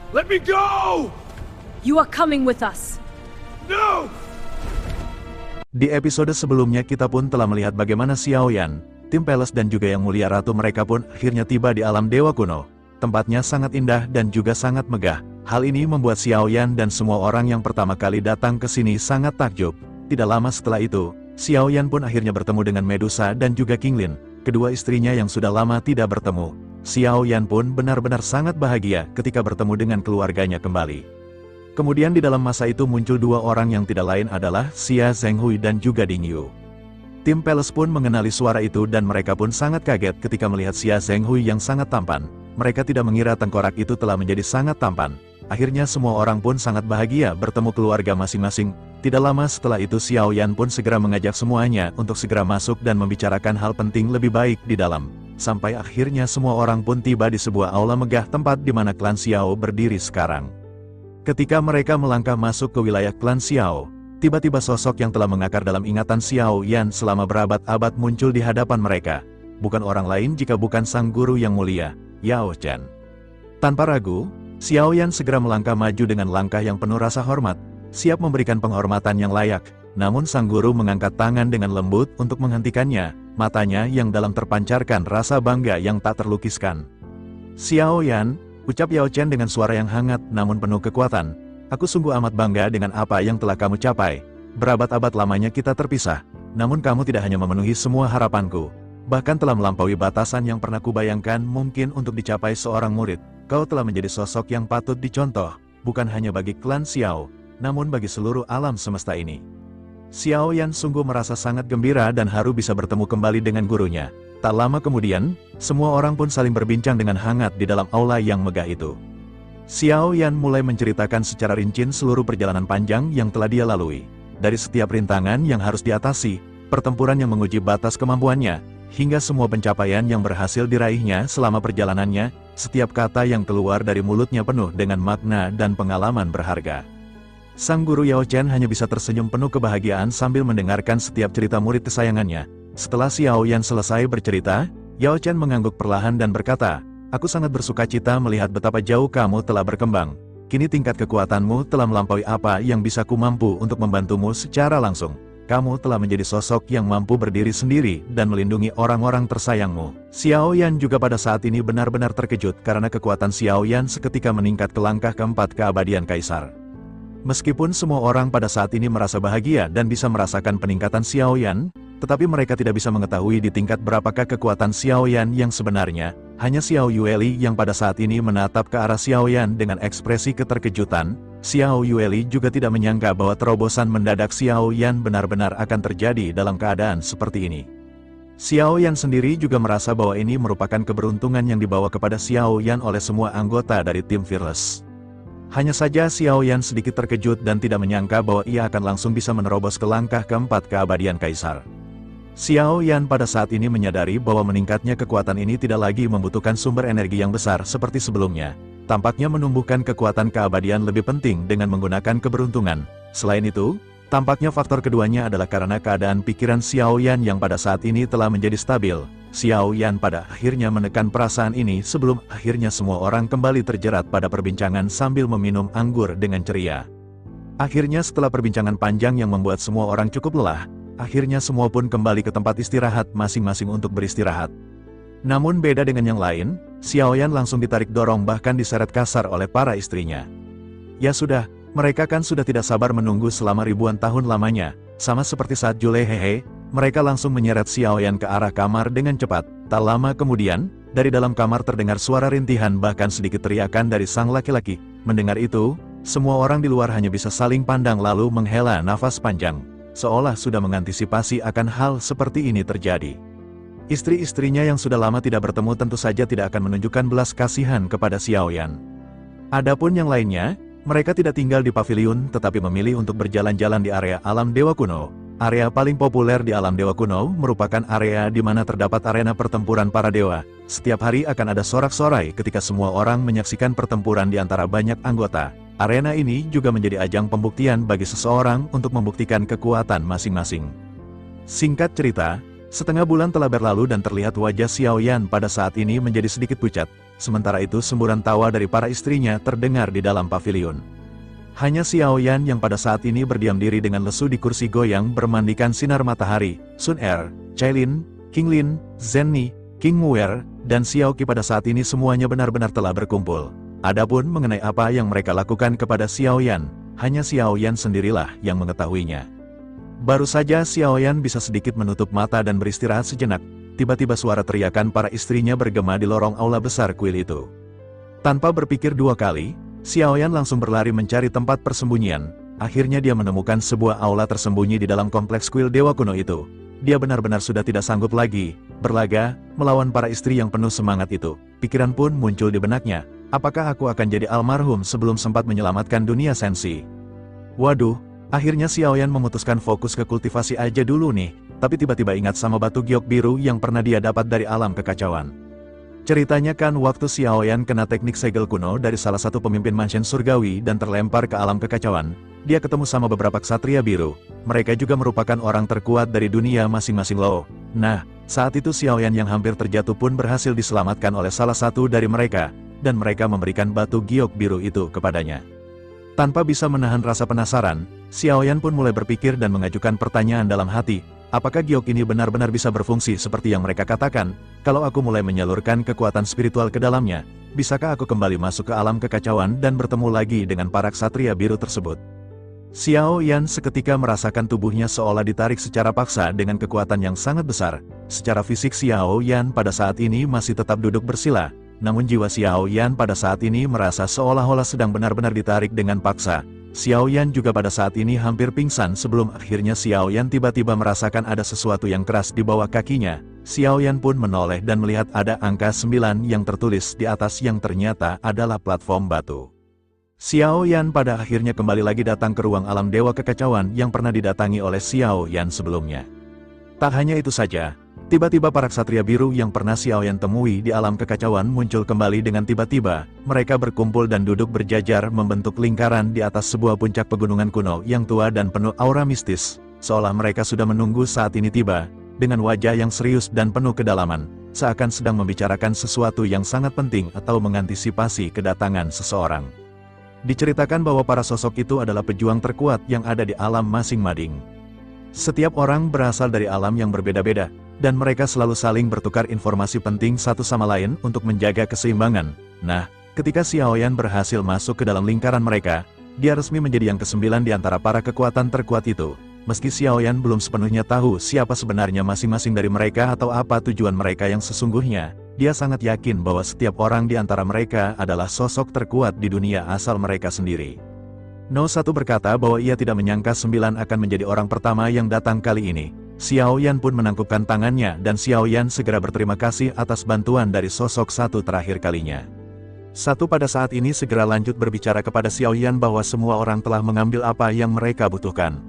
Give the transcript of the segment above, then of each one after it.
Let me go! You are coming with us. No! Di episode sebelumnya kita pun telah melihat bagaimana Xiao Yan, tim Palace dan juga Yang Mulia Ratu mereka pun akhirnya tiba di alam dewa kuno. Tempatnya sangat indah dan juga sangat megah. Hal ini membuat Xiao Yan dan semua orang yang pertama kali datang ke sini sangat takjub. Tidak lama setelah itu, Xiao Yan pun akhirnya bertemu dengan Medusa dan juga King Lin, kedua istrinya yang sudah lama tidak bertemu. Xiao Yan pun benar-benar sangat bahagia ketika bertemu dengan keluarganya kembali. Kemudian di dalam masa itu muncul dua orang yang tidak lain adalah Xia Zhenghui dan juga Ding Yu. Tim Palace pun mengenali suara itu dan mereka pun sangat kaget ketika melihat Xia Zhenghui yang sangat tampan. Mereka tidak mengira tengkorak itu telah menjadi sangat tampan. Akhirnya semua orang pun sangat bahagia bertemu keluarga masing-masing. Tidak lama setelah itu Xiao Yan pun segera mengajak semuanya untuk segera masuk dan membicarakan hal penting lebih baik di dalam. Sampai akhirnya semua orang pun tiba di sebuah aula megah tempat di mana klan Xiao berdiri sekarang. Ketika mereka melangkah masuk ke wilayah klan Xiao, tiba-tiba sosok yang telah mengakar dalam ingatan Xiao Yan selama berabad-abad muncul di hadapan mereka. Bukan orang lain jika bukan sang guru yang mulia, Yao Chen. Tanpa ragu, Xiao Yan segera melangkah maju dengan langkah yang penuh rasa hormat, siap memberikan penghormatan yang layak. Namun sang guru mengangkat tangan dengan lembut untuk menghentikannya, matanya yang dalam terpancarkan rasa bangga yang tak terlukiskan. Xiao Yan, ucap Yao Chen dengan suara yang hangat namun penuh kekuatan. Aku sungguh amat bangga dengan apa yang telah kamu capai. Berabad-abad lamanya kita terpisah, namun kamu tidak hanya memenuhi semua harapanku, bahkan telah melampaui batasan yang pernah kubayangkan mungkin untuk dicapai seorang murid. Kau telah menjadi sosok yang patut dicontoh, bukan hanya bagi klan Xiao, namun bagi seluruh alam semesta ini. Xiao Yan sungguh merasa sangat gembira dan haru bisa bertemu kembali dengan gurunya. Tak lama kemudian, semua orang pun saling berbincang dengan hangat di dalam aula yang megah itu. Xiao Yan mulai menceritakan secara rinci seluruh perjalanan panjang yang telah dia lalui. Dari setiap rintangan yang harus diatasi, pertempuran yang menguji batas kemampuannya, hingga semua pencapaian yang berhasil diraihnya selama perjalanannya, setiap kata yang keluar dari mulutnya penuh dengan makna dan pengalaman berharga. Sang guru Yao Chen hanya bisa tersenyum penuh kebahagiaan sambil mendengarkan setiap cerita murid kesayangannya. Setelah Xiao Yan selesai bercerita, Yao Chen mengangguk perlahan dan berkata, "Aku sangat bersukacita melihat betapa jauh kamu telah berkembang. Kini tingkat kekuatanmu telah melampaui apa yang bisa ku mampu untuk membantumu secara langsung. Kamu telah menjadi sosok yang mampu berdiri sendiri dan melindungi orang-orang tersayangmu." Xiao Yan juga pada saat ini benar-benar terkejut karena kekuatan Xiao Yan seketika meningkat ke langkah keempat keabadian Kaisar. Meskipun semua orang pada saat ini merasa bahagia dan bisa merasakan peningkatan Xiao Yan, tetapi mereka tidak bisa mengetahui di tingkat berapakah kekuatan Xiao Yan yang sebenarnya. Hanya Xiao Yueli yang pada saat ini menatap ke arah Xiao Yan dengan ekspresi keterkejutan. Xiao Yueli juga tidak menyangka bahwa terobosan mendadak Xiao Yan benar-benar akan terjadi dalam keadaan seperti ini. Xiao Yan sendiri juga merasa bahwa ini merupakan keberuntungan yang dibawa kepada Xiao Yan oleh semua anggota dari tim Fearless. Hanya saja Xiao Yan sedikit terkejut dan tidak menyangka bahwa ia akan langsung bisa menerobos ke langkah keempat keabadian Kaisar. Xiao Yan pada saat ini menyadari bahwa meningkatnya kekuatan ini tidak lagi membutuhkan sumber energi yang besar seperti sebelumnya. Tampaknya menumbuhkan kekuatan keabadian lebih penting dengan menggunakan keberuntungan. Selain itu, tampaknya faktor keduanya adalah karena keadaan pikiran Xiao Yan yang pada saat ini telah menjadi stabil. Xiao Yan pada akhirnya menekan perasaan ini sebelum akhirnya semua orang kembali terjerat pada perbincangan sambil meminum anggur dengan ceria. Akhirnya setelah perbincangan panjang yang membuat semua orang cukup lelah, akhirnya semua pun kembali ke tempat istirahat masing-masing untuk beristirahat. Namun beda dengan yang lain, Xiao Yan langsung ditarik dorong bahkan diseret kasar oleh para istrinya. Ya sudah, mereka kan sudah tidak sabar menunggu selama ribuan tahun lamanya, sama seperti saat Jule Hehe. Mereka langsung menyeret Xiao Yan ke arah kamar dengan cepat. Tak lama kemudian, dari dalam kamar terdengar suara rintihan bahkan sedikit teriakan dari sang laki-laki. Mendengar itu, semua orang di luar hanya bisa saling pandang lalu menghela nafas panjang, seolah sudah mengantisipasi akan hal seperti ini terjadi. Istri-istrinya yang sudah lama tidak bertemu tentu saja tidak akan menunjukkan belas kasihan kepada Xiao Yan. Adapun yang lainnya, mereka tidak tinggal di pavilion tetapi memilih untuk berjalan-jalan di area alam dewa kuno. Area paling populer di alam dewa kuno merupakan area di mana terdapat arena pertempuran para dewa. Setiap hari akan ada sorak-sorai ketika semua orang menyaksikan pertempuran di antara banyak anggota. Arena ini juga menjadi ajang pembuktian bagi seseorang untuk membuktikan kekuatan masing-masing. Singkat cerita, setengah bulan telah berlalu dan terlihat wajah Xiao Yan pada saat ini menjadi sedikit pucat. sementara itu semburan tawa dari para istrinya terdengar di dalam pavilion. Hanya Xiaoyan yang pada saat ini berdiam diri dengan lesu di kursi goyang bermandikan sinar matahari. Sun Er, Cailin, King Lin, Zenni, King Muer, dan Xiao Qi pada saat ini semuanya benar-benar telah berkumpul. Adapun mengenai apa yang mereka lakukan kepada Xiaoyan, hanya Xiaoyan sendirilah yang mengetahuinya. Baru saja Xiaoyan bisa sedikit menutup mata dan beristirahat sejenak, tiba-tiba suara teriakan para istrinya bergema di lorong aula besar kuil itu. Tanpa berpikir dua kali, Xiaoyan langsung berlari mencari tempat persembunyian. Akhirnya dia menemukan sebuah aula tersembunyi di dalam kompleks kuil Dewa Kuno itu. Dia benar-benar sudah tidak sanggup lagi berlaga melawan para istri yang penuh semangat itu. Pikiran pun muncul di benaknya, apakah aku akan jadi almarhum sebelum sempat menyelamatkan dunia sensi? Waduh, akhirnya Xiaoyan memutuskan fokus ke kultivasi aja dulu nih, tapi tiba-tiba ingat sama batu giok biru yang pernah dia dapat dari alam kekacauan. Ceritanya kan waktu Xiaoyan kena teknik segel kuno dari salah satu pemimpin mansion surgawi dan terlempar ke alam kekacauan, dia ketemu sama beberapa ksatria biru. Mereka juga merupakan orang terkuat dari dunia masing-masing loh. Nah, saat itu Xiaoyan yang hampir terjatuh pun berhasil diselamatkan oleh salah satu dari mereka, dan mereka memberikan batu giok biru itu kepadanya. Tanpa bisa menahan rasa penasaran, Xiaoyan pun mulai berpikir dan mengajukan pertanyaan dalam hati, apakah giok ini benar-benar bisa berfungsi seperti yang mereka katakan? Kalau aku mulai menyalurkan kekuatan spiritual ke dalamnya, bisakah aku kembali masuk ke alam kekacauan dan bertemu lagi dengan para ksatria biru tersebut? Xiaoyan seketika merasakan tubuhnya seolah ditarik secara paksa dengan kekuatan yang sangat besar. Secara fisik Xiaoyan pada saat ini masih tetap duduk bersila, namun jiwa Xiaoyan pada saat ini merasa seolah-olah sedang benar-benar ditarik dengan paksa. Xiaoyan juga pada saat ini hampir pingsan sebelum akhirnya Xiaoyan tiba-tiba merasakan ada sesuatu yang keras di bawah kakinya. Xiaoyan pun menoleh dan melihat ada angka 9 yang tertulis di atas yang ternyata adalah platform batu. Xiaoyan pada akhirnya kembali lagi datang ke ruang alam dewa kekacauan yang pernah didatangi oleh Xiaoyan sebelumnya. Tak hanya itu saja, tiba-tiba para ksatria biru yang pernah Xiaoyan temui di alam kekacauan muncul kembali dengan tiba-tiba. Mereka berkumpul dan duduk berjajar membentuk lingkaran di atas sebuah puncak pegunungan kuno yang tua dan penuh aura mistis, seolah mereka sudah menunggu saat ini tiba. Dengan wajah yang serius dan penuh kedalaman, seakan sedang membicarakan sesuatu yang sangat penting atau mengantisipasi kedatangan seseorang. Diceritakan bahwa para sosok itu adalah pejuang terkuat yang ada di alam masing-masing. Setiap orang berasal dari alam yang berbeda-beda, dan mereka selalu saling bertukar informasi penting satu sama lain untuk menjaga keseimbangan. Nah, ketika Xiaoyan berhasil masuk ke dalam lingkaran mereka, dia resmi menjadi yang ke-9 di antara para kekuatan terkuat itu. Meski Xiaoyan belum sepenuhnya tahu siapa sebenarnya masing-masing dari mereka atau apa tujuan mereka yang sesungguhnya, dia sangat yakin bahwa setiap orang di antara mereka adalah sosok terkuat di dunia asal mereka sendiri. No 1 berkata bahwa ia tidak menyangka 9 akan menjadi orang pertama yang datang kali ini. Xiaoyan pun menangkupkan tangannya dan Xiaoyan segera berterima kasih atas bantuan dari sosok 1 terakhir kalinya. 1 pada saat ini segera lanjut berbicara kepada Xiaoyan bahwa semua orang telah mengambil apa yang mereka butuhkan.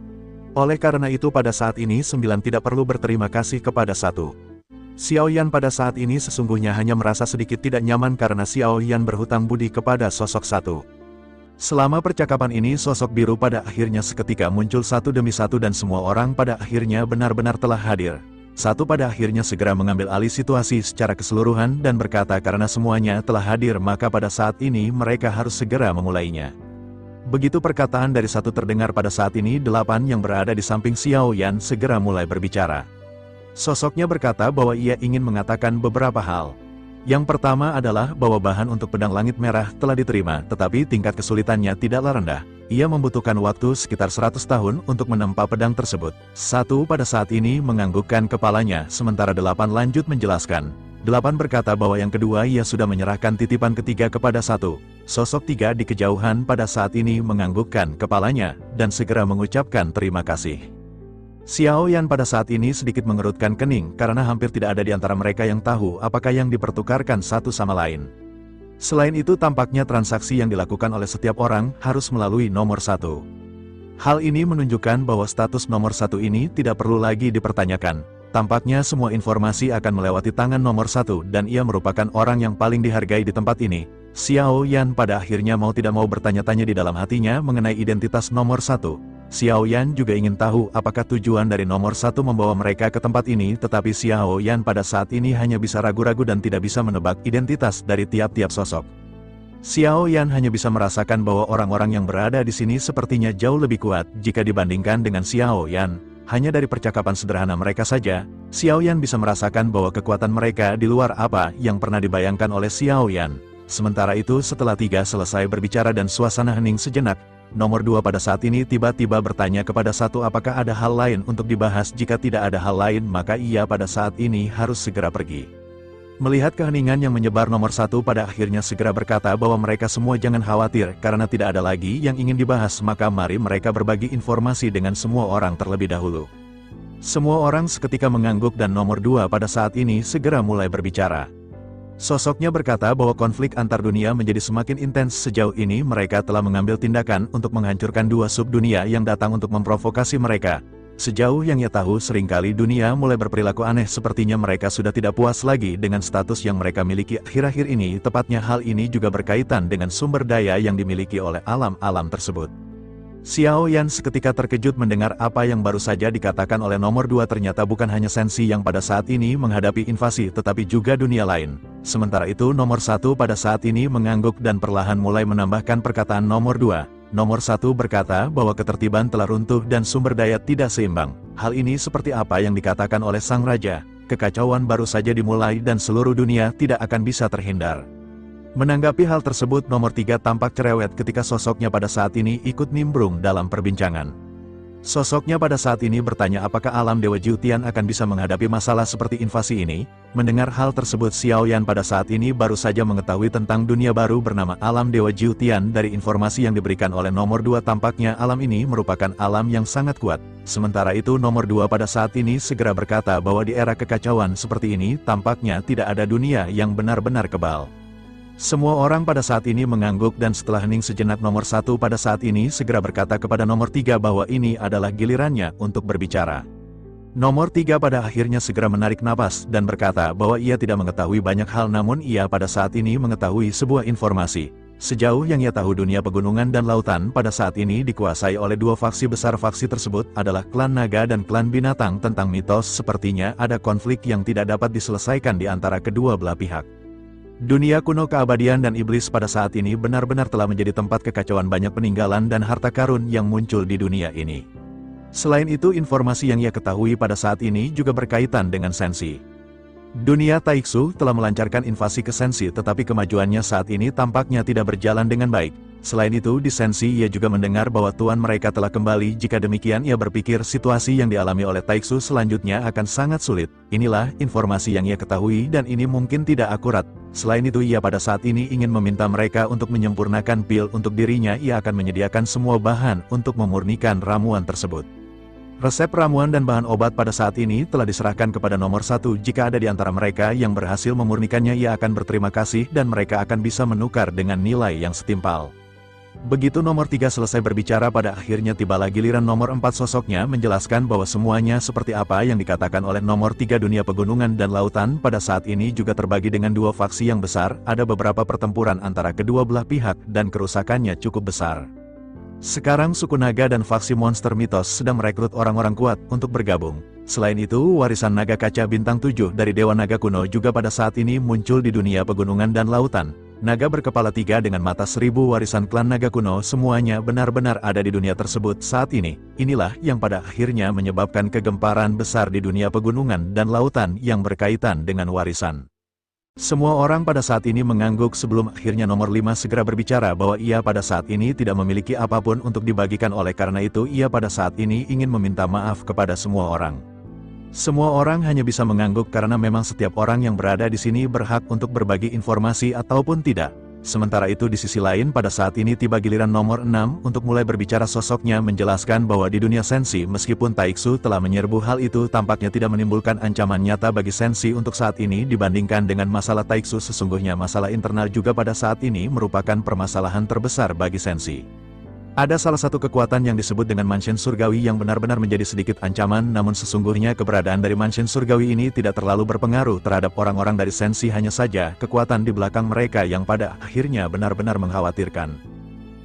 Oleh karena itu pada saat ini 9 tidak perlu berterima kasih kepada 1. Xiaoyan pada saat ini sesungguhnya hanya merasa sedikit tidak nyaman karena Xiaoyan berhutang budi kepada sosok 1. Selama percakapan ini sosok biru pada akhirnya seketika muncul satu demi satu dan semua orang pada akhirnya benar-benar telah hadir. 1 pada akhirnya segera mengambil alih situasi secara keseluruhan dan berkata karena semuanya telah hadir maka pada saat ini mereka harus segera memulainya. Begitu perkataan dari 1 terdengar pada saat ini 8 yang berada di samping Xiaoyan segera mulai berbicara. Sosoknya berkata bahwa ia ingin mengatakan beberapa hal. Yang pertama adalah bahwa bahan untuk pedang langit merah telah diterima tetapi tingkat kesulitannya tidaklah rendah. Ia membutuhkan waktu sekitar 100 tahun untuk menempa pedang tersebut. 1 pada saat ini menganggukkan kepalanya sementara 8 lanjut menjelaskan. 8 berkata bahwa yang kedua ia sudah menyerahkan titipan ketiga kepada 1. Sosok 3 di kejauhan pada saat ini menganggukkan kepalanya, dan segera mengucapkan terima kasih. Xiaoyan pada saat ini sedikit mengerutkan kening karena hampir tidak ada di antara mereka yang tahu apakah yang dipertukarkan satu sama lain. Selain itu tampaknya transaksi yang dilakukan oleh setiap orang harus melalui nomor 1. Hal ini menunjukkan bahwa status nomor 1 ini tidak perlu lagi dipertanyakan. Tampaknya semua informasi akan melewati tangan nomor 1 dan ia merupakan orang yang paling dihargai di tempat ini. Xiaoyan pada akhirnya mau tidak mau bertanya-tanya di dalam hatinya mengenai identitas nomor 1. Xiao Yan juga ingin tahu apakah tujuan dari nomor 1 membawa mereka ke tempat ini, tetapi Xiao Yan pada saat ini hanya bisa ragu-ragu dan tidak bisa menebak identitas dari tiap-tiap sosok. Xiao Yan hanya bisa merasakan bahwa orang-orang yang berada di sini sepertinya jauh lebih kuat jika dibandingkan dengan Xiao Yan. Hanya dari percakapan sederhana mereka saja, Xiao Yan bisa merasakan bahwa kekuatan mereka di luar apa yang pernah dibayangkan oleh Xiao Yan. Sementara itu setelah tiga selesai berbicara dan suasana hening sejenak, nomor 2 pada saat ini tiba-tiba bertanya kepada satu apakah ada hal lain untuk dibahas. Jika tidak ada hal lain maka ia pada saat ini harus segera pergi. Melihat keheningan yang menyebar, nomor 1 pada akhirnya segera berkata bahwa mereka semua jangan khawatir karena tidak ada lagi yang ingin dibahas, maka mari mereka berbagi informasi dengan semua orang terlebih dahulu. Semua orang seketika mengangguk dan nomor 2 pada saat ini segera mulai berbicara. Sosoknya berkata bahwa konflik antar dunia menjadi semakin intens. Sejauh ini mereka telah mengambil tindakan untuk menghancurkan 2 subdunia yang datang untuk memprovokasi mereka. Sejauh yang ia tahu, seringkali dunia mulai berperilaku aneh, sepertinya mereka sudah tidak puas lagi dengan status yang mereka miliki akhir-akhir ini. Tepatnya hal ini juga berkaitan dengan sumber daya yang dimiliki oleh alam-alam tersebut. Xiao Yan seketika terkejut mendengar apa yang baru saja dikatakan oleh nomor 2. Ternyata bukan hanya Sensi yang pada saat ini menghadapi invasi, tetapi juga dunia lain. Sementara itu nomor 1 pada saat ini mengangguk dan perlahan mulai menambahkan perkataan nomor 2. Nomor 1 berkata bahwa ketertiban telah runtuh dan sumber daya tidak seimbang. Hal ini seperti apa yang dikatakan oleh Sang Raja, kekacauan baru saja dimulai dan seluruh dunia tidak akan bisa terhindar. Menanggapi hal tersebut, nomor 3 tampak cerewet ketika sosoknya pada saat ini ikut nimbrung dalam perbincangan. Sosoknya pada saat ini bertanya apakah alam Dewa Jiutian akan bisa menghadapi masalah seperti invasi ini. Mendengar hal tersebut, Xiao Yan pada saat ini baru saja mengetahui tentang dunia baru bernama alam Dewa Jiutian. Dari informasi yang diberikan oleh nomor 2 tampaknya alam ini merupakan alam yang sangat kuat. Sementara itu nomor 2 pada saat ini segera berkata bahwa di era kekacauan seperti ini tampaknya tidak ada dunia yang benar-benar kebal. Semua orang pada saat ini mengangguk dan setelah hening sejenak, nomor 1 pada saat ini segera berkata kepada nomor 3 bahwa ini adalah gilirannya untuk berbicara. Nomor 3 pada akhirnya segera menarik napas dan berkata bahwa ia tidak mengetahui banyak hal, namun ia pada saat ini mengetahui sebuah informasi. Sejauh yang ia tahu, dunia pegunungan dan lautan pada saat ini dikuasai oleh 2 faksi besar. Faksi tersebut adalah klan naga dan klan binatang. Tentang mitos, sepertinya ada konflik yang tidak dapat diselesaikan di antara kedua belah pihak. Dunia kuno, keabadian dan iblis pada saat ini benar-benar telah menjadi tempat kekacauan. Banyak peninggalan dan harta karun yang muncul di dunia ini. Selain itu, informasi yang ia ketahui pada saat ini juga berkaitan dengan Sensi. Dunia Taiksu telah melancarkan invasi ke Sensi, tetapi kemajuannya saat ini tampaknya tidak berjalan dengan baik. Selain itu, di Sensi ia juga mendengar bahwa tuan mereka telah kembali. Jika demikian, ia berpikir situasi yang dialami oleh Taiksu selanjutnya akan sangat sulit. Inilah informasi yang ia ketahui dan ini mungkin tidak akurat. Selain itu, ia pada saat ini ingin meminta mereka untuk menyempurnakan pil untuk dirinya. Ia akan menyediakan semua bahan untuk memurnikan ramuan tersebut. Resep ramuan dan bahan obat pada saat ini telah diserahkan kepada nomor 1. Jika ada di antara mereka yang berhasil memurnikannya, ia akan berterima kasih dan mereka akan bisa menukar dengan nilai yang setimpal. Begitu nomor 3 selesai berbicara, pada akhirnya tibalah giliran nomor 4. Sosoknya menjelaskan bahwa semuanya seperti apa yang dikatakan oleh nomor 3. Dunia pegunungan dan lautan pada saat ini juga terbagi dengan 2 faksi yang besar. Ada beberapa pertempuran antara kedua belah pihak dan kerusakannya cukup besar. Sekarang suku naga dan faksi monster mitos sedang merekrut orang-orang kuat untuk bergabung. Selain itu, warisan naga kaca bintang 7 dari Dewa Naga kuno juga pada saat ini muncul di dunia pegunungan dan lautan. Naga berkepala 3 dengan mata 1000 warisan klan naga kuno semuanya benar-benar ada di dunia tersebut saat ini. Inilah yang pada akhirnya menyebabkan kegemparan besar di dunia pegunungan dan lautan yang berkaitan dengan warisan. Semua orang pada saat ini mengangguk sebelum akhirnya nomor 5 segera berbicara bahwa ia pada saat ini tidak memiliki apapun untuk dibagikan, oleh karena itu ia pada saat ini ingin meminta maaf kepada semua orang. Semua orang hanya bisa mengangguk karena memang setiap orang yang berada di sini berhak untuk berbagi informasi ataupun tidak. Sementara itu di sisi lain pada saat ini tiba giliran nomor 6 untuk mulai berbicara. Sosoknya menjelaskan bahwa di dunia Sensi meskipun Taiksu telah menyerbu, hal itu tampaknya tidak menimbulkan ancaman nyata bagi Sensi untuk saat ini dibandingkan dengan masalah Taiksu. Sesungguhnya masalah internal juga pada saat ini merupakan permasalahan terbesar bagi Sensi. Ada salah satu kekuatan yang disebut dengan Manshin Surgawi yang benar-benar menjadi sedikit ancaman, namun sesungguhnya keberadaan dari Manshin Surgawi ini tidak terlalu berpengaruh terhadap orang-orang dari Sensi, hanya saja kekuatan di belakang mereka yang pada akhirnya benar-benar mengkhawatirkan.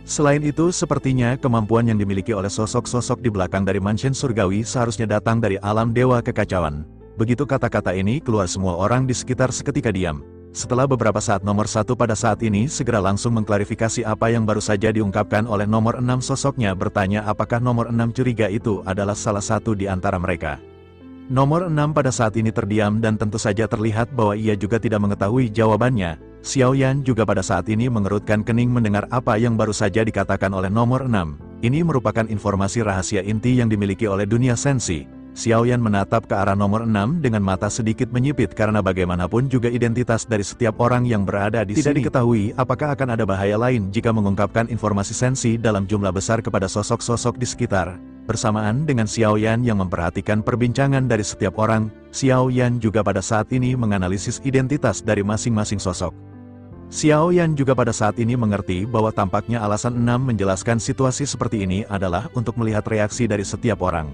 Selain itu, sepertinya kemampuan yang dimiliki oleh sosok-sosok di belakang dari mansion surgawi seharusnya datang dari alam dewa kekacauan. Begitu kata-kata ini keluar, semua orang di sekitar seketika diam. Setelah beberapa saat, nomor 1 pada saat ini segera langsung mengklarifikasi apa yang baru saja diungkapkan oleh nomor 6. Sosoknya bertanya apakah nomor 6 curiga itu adalah salah satu di antara mereka. Nomor 6 pada saat ini terdiam dan tentu saja terlihat bahwa ia juga tidak mengetahui jawabannya. Xiaoyan juga pada saat ini mengerutkan kening mendengar apa yang baru saja dikatakan oleh nomor 6. Ini merupakan informasi rahasia inti yang dimiliki oleh dunia sensi. Xiaoyan menatap ke arah nomor 6 dengan mata sedikit menyipit karena bagaimanapun juga identitas dari setiap orang yang berada di sini tidak diketahui apakah akan ada bahaya lain jika mengungkapkan informasi sensi dalam jumlah besar kepada sosok-sosok di sekitar. Bersamaan dengan Xiaoyan yang memperhatikan perbincangan dari setiap orang, Xiaoyan juga pada saat ini menganalisis identitas dari masing-masing sosok. Xiaoyan juga pada saat ini mengerti bahwa tampaknya alasan 6 menjelaskan situasi seperti ini adalah untuk melihat reaksi dari setiap orang.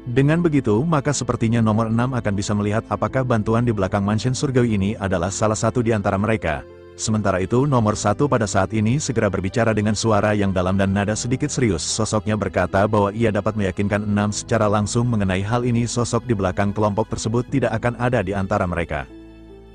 Dengan begitu, maka sepertinya nomor 6 akan bisa melihat apakah bantuan di belakang mansion surgawi ini adalah salah satu di antara mereka. Sementara itu, nomor 1 pada saat ini segera berbicara dengan suara yang dalam dan nada sedikit serius. Sosoknya berkata bahwa ia dapat meyakinkan 6 secara langsung mengenai hal ini. Sosok di belakang kelompok tersebut tidak akan ada di antara mereka.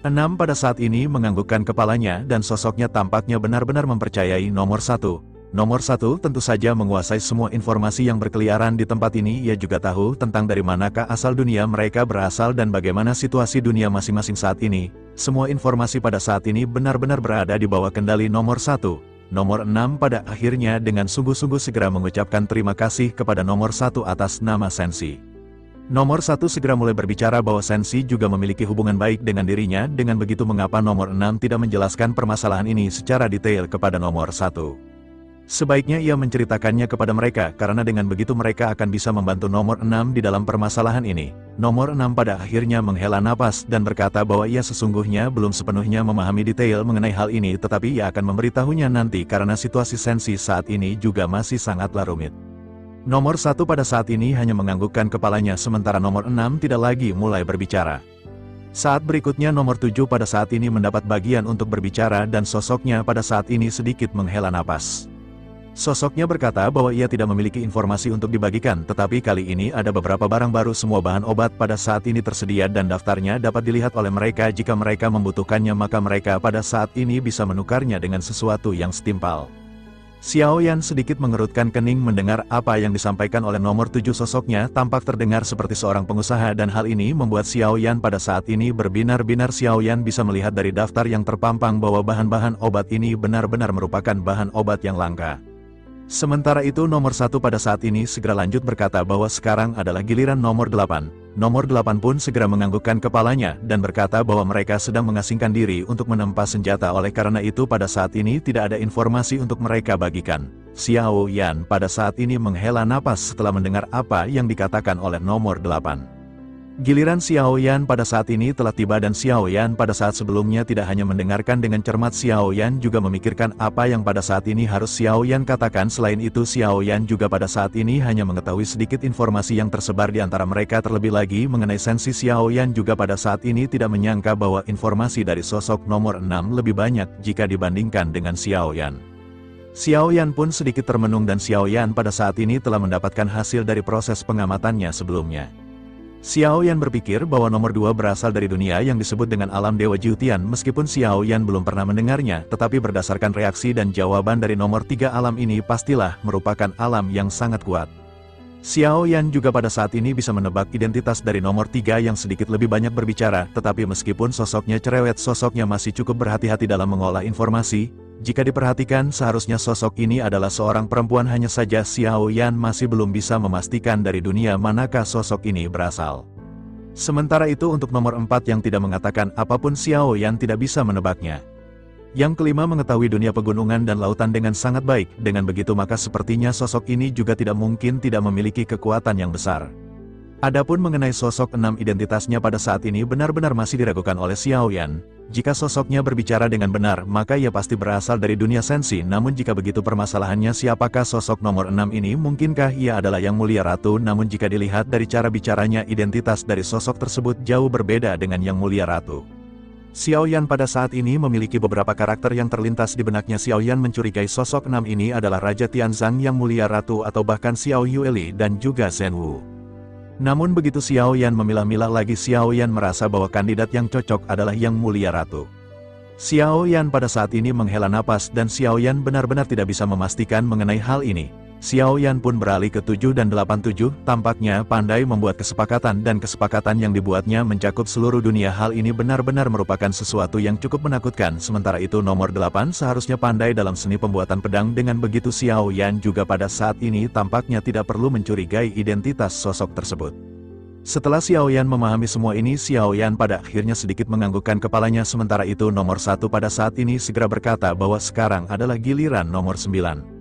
6 pada saat ini menganggukkan kepalanya dan sosoknya tampaknya benar-benar mempercayai nomor 1. Nomor 1 tentu saja menguasai semua informasi yang berkeliaran di tempat ini. Ia juga tahu tentang dari manakah asal dunia mereka berasal dan bagaimana situasi dunia masing-masing saat ini. Semua informasi pada saat ini benar-benar berada di bawah kendali nomor 1. Nomor 6 pada akhirnya dengan sungguh-sungguh segera mengucapkan terima kasih kepada nomor 1 atas nama Sensi. Nomor 1 segera mulai berbicara bahwa Sensi juga memiliki hubungan baik dengan dirinya. Dengan begitu, mengapa nomor 6 tidak menjelaskan permasalahan ini secara detail kepada nomor 1? Sebaiknya ia menceritakannya kepada mereka, karena dengan begitu mereka akan bisa membantu nomor 6 di dalam permasalahan ini. Nomor 6 pada akhirnya menghela napas dan berkata bahwa ia sesungguhnya belum sepenuhnya memahami detail mengenai hal ini, tetapi ia akan memberitahunya nanti karena situasi Sensi saat ini juga masih sangatlah rumit. Nomor 1 pada saat ini hanya menganggukkan kepalanya sementara nomor 6 tidak lagi mulai berbicara. Saat berikutnya nomor 7 pada saat ini mendapat bagian untuk berbicara dan sosoknya pada saat ini sedikit menghela napas. Sosoknya berkata bahwa ia tidak memiliki informasi untuk dibagikan, tetapi kali ini ada beberapa barang baru. Semua bahan obat pada saat ini tersedia dan daftarnya dapat dilihat oleh mereka. Jika mereka membutuhkannya maka mereka pada saat ini bisa menukarnya dengan sesuatu yang setimpal. Xiaoyan sedikit mengerutkan kening mendengar apa yang disampaikan oleh nomor 7. Sosoknya tampak terdengar seperti seorang pengusaha dan hal ini membuat Xiaoyan pada saat ini berbinar-binar. Xiaoyan bisa melihat dari daftar yang terpampang bahwa bahan-bahan obat ini benar-benar merupakan bahan obat yang langka. Sementara itu nomor 1 pada saat ini segera lanjut berkata bahwa sekarang adalah giliran nomor 8. Nomor 8 pun segera menganggukkan kepalanya dan berkata bahwa mereka sedang mengasingkan diri untuk menempa senjata, oleh karena itu pada saat ini tidak ada informasi untuk mereka bagikan. Xiaoyan pada saat ini menghela napas setelah mendengar apa yang dikatakan oleh nomor 8. Giliran Xiaoyan pada saat ini telah tiba dan Xiaoyan pada saat sebelumnya tidak hanya mendengarkan dengan cermat, Xiaoyan juga memikirkan apa yang pada saat ini harus Xiaoyan katakan. Selain itu Xiaoyan juga pada saat ini hanya mengetahui sedikit informasi yang tersebar di antara mereka. Terlebih lagi mengenai Sensi, Xiaoyan juga pada saat ini tidak menyangka bahwa informasi dari sosok nomor 6 lebih banyak jika dibandingkan dengan Xiaoyan. Xiaoyan pun sedikit termenung dan Xiaoyan pada saat ini telah mendapatkan hasil dari proses pengamatannya sebelumnya. Xiaoyan berpikir bahwa nomor 2 berasal dari dunia yang disebut dengan alam Dewa Jiutian. Meskipun Xiaoyan belum pernah mendengarnya, tetapi berdasarkan reaksi dan jawaban dari nomor 3, alam ini pastilah merupakan alam yang sangat kuat. Xiaoyan juga pada saat ini bisa menebak identitas dari nomor 3 yang sedikit lebih banyak berbicara, tetapi meskipun sosoknya cerewet, sosoknya masih cukup berhati-hati dalam mengolah informasi. Jika diperhatikan seharusnya sosok ini adalah seorang perempuan, hanya saja Xiaoyan masih belum bisa memastikan dari dunia manakah sosok ini berasal. Sementara itu untuk nomor 4 yang tidak mengatakan apapun, Xiaoyan tidak bisa menebaknya. Yang kelima mengetahui dunia pegunungan dan lautan dengan sangat baik. Dengan begitu maka sepertinya sosok ini juga tidak mungkin tidak memiliki kekuatan yang besar. Adapun mengenai sosok 6, identitasnya pada saat ini benar-benar masih diragukan oleh Xiaoyan. Jika sosoknya berbicara dengan benar, maka ia pasti berasal dari dunia sensi. Namun jika begitu permasalahannya siapakah sosok nomor 6 ini? Mungkinkah ia adalah Yang Mulia Ratu? Namun jika dilihat dari cara bicaranya, identitas dari sosok tersebut jauh berbeda dengan Yang Mulia Ratu. Xiao Yan pada saat ini memiliki beberapa karakter yang terlintas di benaknya. Xiao Yan mencurigai sosok 6 ini adalah Raja Tianzang Yang Mulia Ratu atau bahkan Xiao Yueli dan juga Zhen Wu. Namun begitu Xiao Yan memilah-milah lagi, Xiao Yan merasa bahwa kandidat yang cocok adalah Yang Mulia Ratu. Xiao Yan pada saat ini menghela napas dan Xiao Yan benar-benar tidak bisa memastikan mengenai hal ini. Xiao Yan pun beralih ke 7 dan 87, tampaknya pandai membuat kesepakatan dan kesepakatan yang dibuatnya mencakup seluruh dunia. Hal ini benar-benar merupakan sesuatu yang cukup menakutkan. Sementara itu nomor 8 seharusnya pandai dalam seni pembuatan pedang. Dengan begitu Xiao Yan juga pada saat ini tampaknya tidak perlu mencurigai identitas sosok tersebut. Setelah Xiao Yan memahami semua ini, Xiao Yan pada akhirnya sedikit menganggukkan kepalanya. Sementara itu nomor 1 pada saat ini segera berkata bahwa sekarang adalah giliran nomor 9.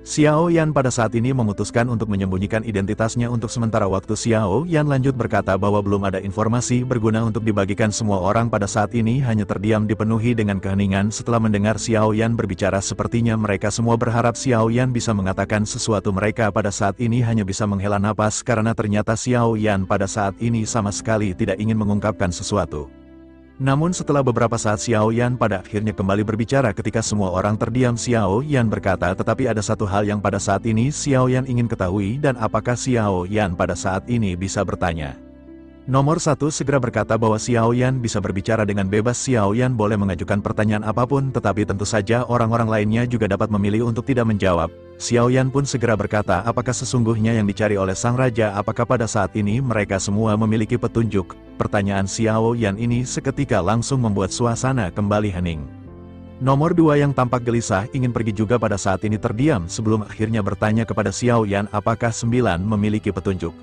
Xiao Yan pada saat ini memutuskan untuk menyembunyikan identitasnya untuk sementara waktu. Xiao Yan lanjut berkata bahwa belum ada informasi berguna untuk dibagikan. Semua orang pada saat ini hanya terdiam dipenuhi dengan keheningan setelah mendengar Xiao Yan berbicara. Sepertinya mereka semua berharap Xiao Yan bisa mengatakan sesuatu. Mereka pada saat ini hanya bisa menghela napas karena ternyata Xiao Yan pada saat ini sama sekali tidak ingin mengungkapkan sesuatu. Namun setelah beberapa saat Xiao Yan pada akhirnya kembali berbicara. Ketika semua orang terdiam, Xiao Yan berkata, tetapi ada satu hal yang pada saat ini Xiao Yan ingin ketahui, dan apakah Xiao Yan pada saat ini bisa bertanya. Nomor 1 segera berkata bahwa Xiao Yan bisa berbicara dengan bebas. Xiao Yan boleh mengajukan pertanyaan apapun, tetapi tentu saja orang-orang lainnya juga dapat memilih untuk tidak menjawab. Xiao Yan pun segera berkata, apakah sesungguhnya yang dicari oleh sang raja? Apakah pada saat ini mereka semua memiliki petunjuk? Pertanyaan Xiao Yan ini seketika langsung membuat suasana kembali hening. Nomor 2 yang tampak gelisah ingin pergi juga pada saat ini terdiam sebelum akhirnya bertanya kepada Xiao Yan apakah 9 memiliki petunjuk.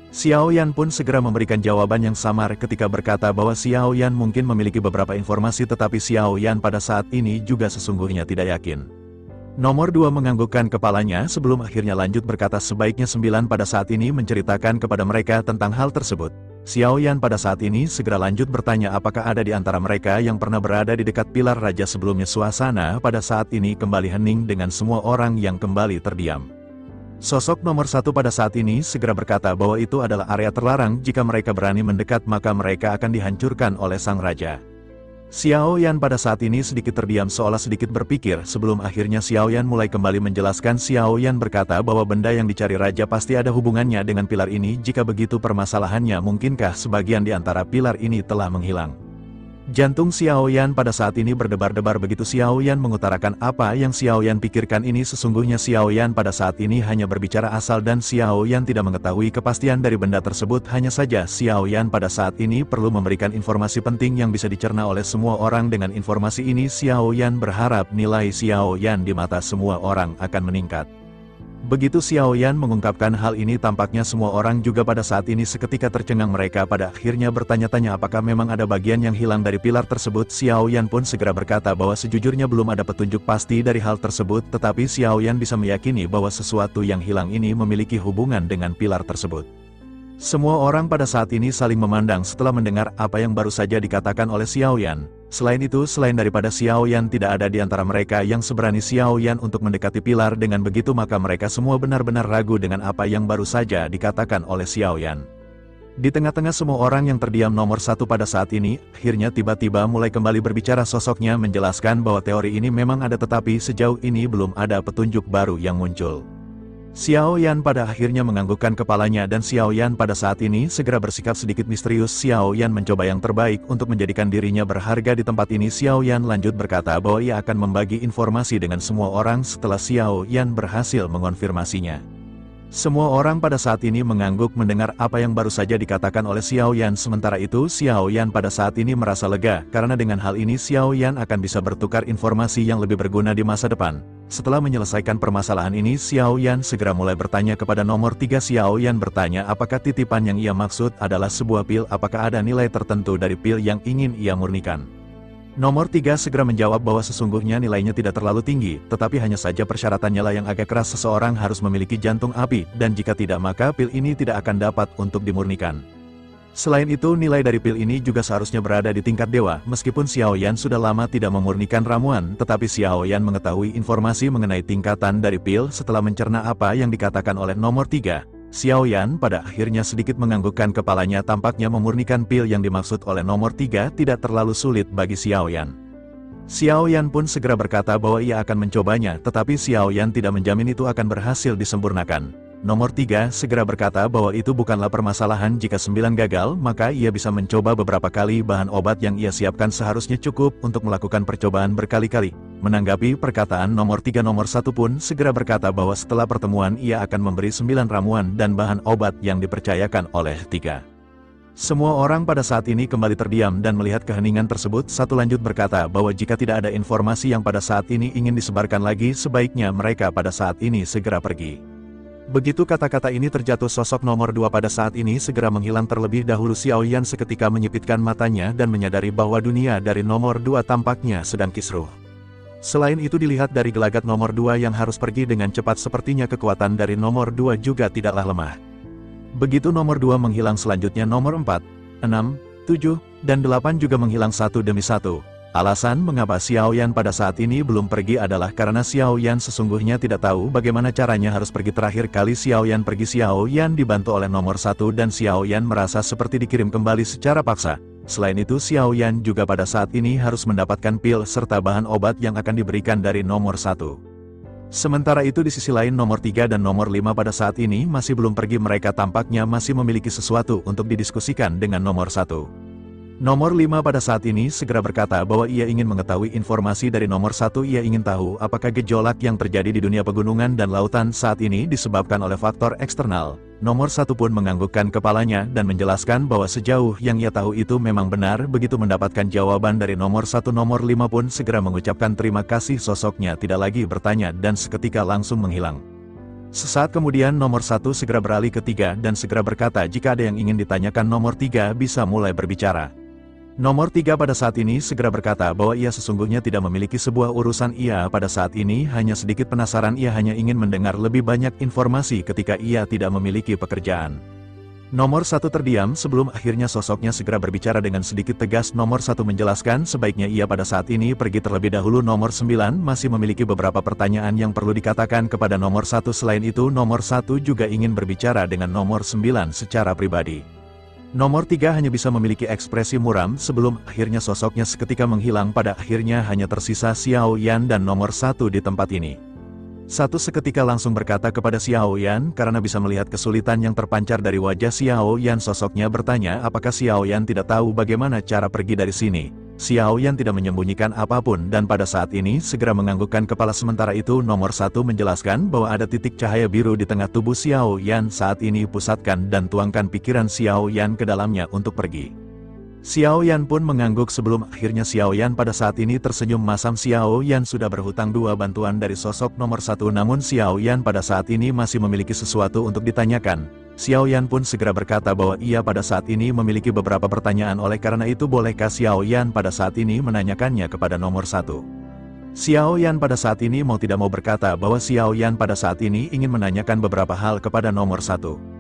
Xiao Yan pun segera memberikan jawaban yang samar ketika berkata bahwa Xiao Yan mungkin memiliki beberapa informasi, tetapi Xiao Yan pada saat ini juga sesungguhnya tidak yakin. Nomor 2 menganggukkan kepalanya sebelum akhirnya lanjut berkata sebaiknya 9 pada saat ini menceritakan kepada mereka tentang hal tersebut. Xiao Yan pada saat ini segera lanjut bertanya apakah ada di antara mereka yang pernah berada di dekat pilar raja sebelumnya. Suasana pada saat ini kembali hening dengan semua orang yang kembali terdiam. Sosok nomor 1 pada saat ini segera berkata bahwa itu adalah area terlarang. Jika mereka berani mendekat maka mereka akan dihancurkan oleh sang raja. Xiao Yan pada saat ini sedikit terdiam seolah sedikit berpikir sebelum akhirnya Xiao Yan mulai kembali menjelaskan. Xiao Yan berkata bahwa benda yang dicari raja pasti ada hubungannya dengan pilar ini. Jika begitu permasalahannya mungkinkah sebagian di antara pilar ini telah menghilang? Jantung Xiao Yan pada saat ini berdebar-debar begitu Xiao Yan mengutarakan apa yang Xiao Yan pikirkan ini. Sesungguhnya Xiao Yan pada saat ini hanya berbicara asal dan Xiao Yan tidak mengetahui kepastian dari benda tersebut. Hanya saja Xiao Yan pada saat ini perlu memberikan informasi penting yang bisa dicerna oleh semua orang. Dengan informasi ini Xiao Yan berharap nilai Xiao Yan di mata semua orang akan meningkat. Begitu Xiao Yan mengungkapkan hal ini tampaknya semua orang juga pada saat ini seketika tercengang. Mereka pada akhirnya bertanya-tanya apakah memang ada bagian yang hilang dari pilar tersebut. Xiao Yan pun segera berkata bahwa sejujurnya belum ada petunjuk pasti dari hal tersebut, tetapi Xiao Yan bisa meyakini bahwa sesuatu yang hilang ini memiliki hubungan dengan pilar tersebut. Semua orang pada saat ini saling memandang setelah mendengar apa yang baru saja dikatakan oleh Xiao Yan. Selain itu, selain daripada Xiao Yan tidak ada di antara mereka yang seberani Xiao Yan untuk mendekati pilar. Dengan begitu maka mereka semua benar-benar ragu dengan apa yang baru saja dikatakan oleh Xiao Yan. Di tengah-tengah semua orang yang terdiam, nomor 1 pada saat ini akhirnya tiba-tiba mulai kembali berbicara. Sosoknya menjelaskan bahwa teori ini memang ada tetapi sejauh ini belum ada petunjuk baru yang muncul. Xiao Yan pada akhirnya menganggukkan kepalanya dan Xiao Yan pada saat ini segera bersikap sedikit misterius. Xiao Yan mencoba yang terbaik untuk menjadikan dirinya berharga di tempat ini. Xiao Yan lanjut berkata bahwa ia akan membagi informasi dengan semua orang setelah Xiao Yan berhasil mengonfirmasinya. Semua orang pada saat ini mengangguk mendengar apa yang baru saja dikatakan oleh Xiao Yan. Sementara itu Xiao Yan pada saat ini merasa lega karena dengan hal ini Xiao Yan akan bisa bertukar informasi yang lebih berguna di masa depan. Setelah menyelesaikan permasalahan ini, Xiao Yan segera mulai bertanya kepada nomor 3. Xiao Yan bertanya apakah titipan yang ia maksud adalah sebuah pil, apakah ada nilai tertentu dari pil yang ingin ia murnikan. Nomor 3 segera menjawab bahwa sesungguhnya nilainya tidak terlalu tinggi, tetapi hanya saja persyaratannya lah yang agak keras. Seseorang harus memiliki jantung api, dan jika tidak maka pil ini tidak akan dapat untuk dimurnikan. Selain itu nilai dari pil ini juga seharusnya berada di tingkat dewa. Meskipun Xiao Yan sudah lama tidak memurnikan ramuan, tetapi Xiao Yan mengetahui informasi mengenai tingkatan dari pil setelah mencerna apa yang dikatakan oleh nomor 3. Xiao Yan pada akhirnya sedikit menganggukkan kepalanya, tampaknya memurnikan pil yang dimaksud oleh nomor 3 tidak terlalu sulit bagi Xiao Yan. Xiao Yan pun segera berkata bahwa ia akan mencobanya, tetapi Xiao Yan tidak menjamin itu akan berhasil disempurnakan. Nomor 3 segera berkata bahwa itu bukanlah permasalahan, jika 9 gagal maka ia bisa mencoba beberapa kali, bahan obat yang ia siapkan seharusnya cukup untuk melakukan percobaan berkali-kali. Menanggapi perkataan nomor 3, nomor 1 pun segera berkata bahwa setelah pertemuan ia akan memberi 9 ramuan dan bahan obat yang dipercayakan oleh 3. Semua orang pada saat ini kembali terdiam dan melihat keheningan tersebut. Satu lanjut berkata bahwa jika tidak ada informasi yang pada saat ini ingin disebarkan lagi, sebaiknya mereka pada saat ini segera pergi. Begitu kata-kata ini terjatuh, sosok nomor 2 pada saat ini segera menghilang terlebih dahulu. Xiao Yan seketika menyipitkan matanya dan menyadari bahwa dunia dari nomor 2 tampaknya sedang kisruh. Selain itu dilihat dari gelagat nomor 2 yang harus pergi dengan cepat, sepertinya kekuatan dari nomor 2 juga tidaklah lemah. Begitu nomor 2 menghilang, selanjutnya nomor 4, 6, 7, dan 8 juga menghilang satu demi satu. Alasan mengapa Xiao Yan pada saat ini belum pergi adalah karena Xiao Yan sesungguhnya tidak tahu bagaimana caranya harus pergi. Terakhir kali Xiao Yan pergi, Xiao Yan dibantu oleh nomor 1 dan Xiao Yan merasa seperti dikirim kembali secara paksa. Selain itu Xiao Yan juga pada saat ini harus mendapatkan pil serta bahan obat yang akan diberikan dari nomor 1. Sementara itu di sisi lain nomor 3 dan nomor 5 pada saat ini masih belum pergi, mereka tampaknya masih memiliki sesuatu untuk didiskusikan dengan nomor 1. Nomor 5 pada saat ini segera berkata bahwa ia ingin mengetahui informasi dari nomor 1. Ia ingin tahu apakah gejolak yang terjadi di dunia pegunungan dan lautan saat ini disebabkan oleh faktor eksternal. Nomor 1 pun menganggukkan kepalanya dan menjelaskan bahwa sejauh yang ia tahu itu memang benar. Begitu mendapatkan jawaban dari nomor 1, nomor 5 pun segera mengucapkan terima kasih, sosoknya tidak lagi bertanya dan seketika langsung menghilang. Sesaat kemudian nomor 1 segera beralih ke 3 dan segera berkata jika ada yang ingin ditanyakan nomor 3 bisa mulai berbicara. Nomor 3 pada saat ini segera berkata bahwa ia sesungguhnya tidak memiliki sebuah urusan, ia pada saat ini hanya sedikit penasaran, ia hanya ingin mendengar lebih banyak informasi ketika ia tidak memiliki pekerjaan. Nomor 1 terdiam sebelum akhirnya sosoknya segera berbicara dengan sedikit tegas. Nomor 1 menjelaskan sebaiknya ia pada saat ini pergi terlebih dahulu. Nomor 9 masih memiliki beberapa pertanyaan yang perlu dikatakan kepada nomor 1. Selain itu nomor 1 juga ingin berbicara dengan nomor 9 secara pribadi. Nomor 3 hanya bisa memiliki ekspresi muram sebelum akhirnya sosoknya seketika menghilang. Pada akhirnya hanya tersisa Xiao Yan dan nomor 1 di tempat ini. Satu seketika langsung berkata kepada Xiao Yan karena bisa melihat kesulitan yang terpancar dari wajah Xiao Yan. Sosoknya bertanya apakah Xiao Yan tidak tahu bagaimana cara pergi dari sini. Xiao Yan tidak menyembunyikan apapun dan pada saat ini segera menganggukkan kepala. Sementara itu nomor 1 menjelaskan bahwa ada titik cahaya biru di tengah tubuh Xiao Yan saat ini. Pusatkan dan tuangkan pikiran Xiao Yan ke dalamnya untuk pergi. Xiao Yan pun mengangguk sebelum akhirnya Xiao Yan pada saat ini tersenyum masam. Xiao Yan sudah berhutang 2 bantuan dari sosok nomor 1, namun Xiao Yan pada saat ini masih memiliki sesuatu untuk ditanyakan. Xiao Yan pun segera berkata bahwa ia pada saat ini memiliki beberapa pertanyaan, oleh karena itu bolehkah Xiao Yan pada saat ini menanyakannya kepada nomor 1. Xiao Yan pada saat ini mau tidak mau berkata bahwa Xiao Yan pada saat ini ingin menanyakan beberapa hal kepada nomor 1.